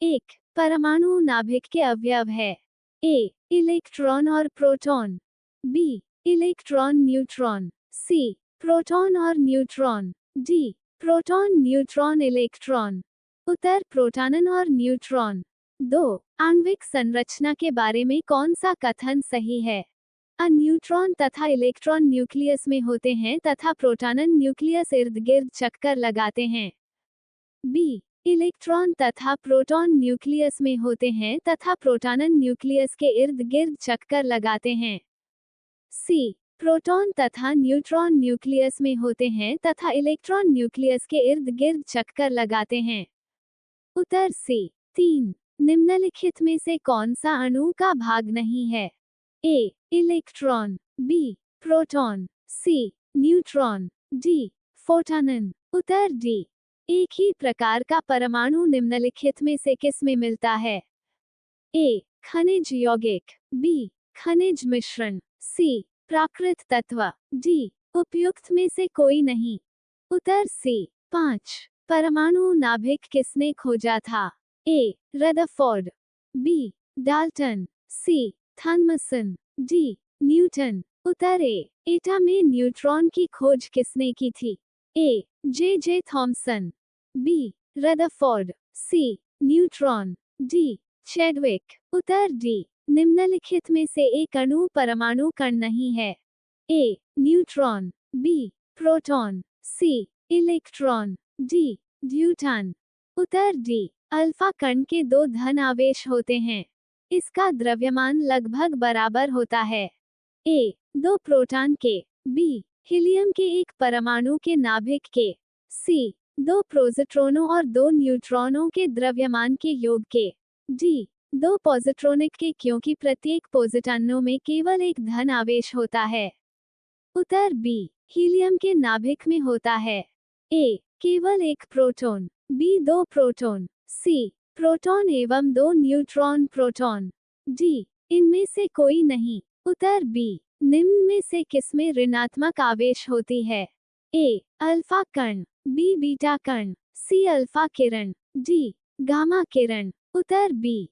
एक परमाणु नाभिक के अवयव है। ए इलेक्ट्रॉन और proton, B electron neutron, C proton और neutron, D proton neutron electron. उत्तर प्रोटॉन और न्यूट्रॉन। 2 आणविक संरचना के बारे में कौन सा कथन सही है? अ न्यूट्रॉन तथा इलेक्ट्रॉन न्यूक्लियस में होते हैं तथा प्रोटॉन न्यूक्लियस इर्द गिर्द चक्कर लगाते हैं। बी इलेक्ट्रॉन तथा प्रोटॉन न्यूक्लियस में होते हैं तथा प्रोटॉन न्यूक्लियस के इर्द गिर्द चक्कर लगाते हैं। सी प्रोटॉन तथा न्यूट्रॉन न्यूक्लियस में होते हैं तथा इलेक्ट्रॉन न्यूक्लियस के इर्द गिर्द चक्कर लगाते हैं। उत्तर सी। 3 निम्नलिखित में से कौन सा अणु का भाग नहीं है? A electron, B proton, C neutron, D photon. Uttar D. एक ही प्रकार का परमाणु निम्नलिखित में से किस में मिलता है? ए खनिज यौगिक, बी खनिज मिश्रण, सी प्राकृत तत्व, डी उपयुक्त में से कोई नहीं। उत्तर सी। 5 परमाणु नाभिक किसने खोजा था? ए रदरफोर्ड, बी डाल्टन, सी थॉमसन, डी न्यूटन। उत्तर ए एटम में न्यूट्रॉन की खोज किसने की थी? ए जे थॉमसन, बी रदरफोर्ड, सी न्यूट्रॉन, डी चैडविक। उत्तर डी। निम्नलिखित में से एक अणु परमाणु कण नहीं है। ए न्यूट्रॉन, बी प्रोटॉन, सी इलेक्ट्रॉन, डी ड्यूटन। उत्तर डी। अल्फा कण के 2 धन आवेश होते हैं। इसका द्रव्यमान लगभग बराबर होता है। ए 2 प्रोटॉन के, बी हीलियम के एक परमाणु के नाभिक के, सी 2 पॉजिट्रॉनों और 2 न्यूट्रॉनों के द्रव्यमान के योग के, डी 2 पॉजिट्रॉनिक के क्योंकि प्रत्येक पॉजिट्रॉनों में केवल एक धन आवेश होता है। उत्तर बी हीलियम के नाभिक में होता है। ए केवल एक proton, B 2 proton, C proton एवं 2 न्यूट्रॉन प्रोटॉन, डी इनमें से कोई नहीं। उत्तर बी। निम्न में से किसमें ऋणात्मक आवेश होती है? ए अल्फा कण, बी बीटा कण, सी अल्फा किरण, डी गामा किरण। उत्तर बी।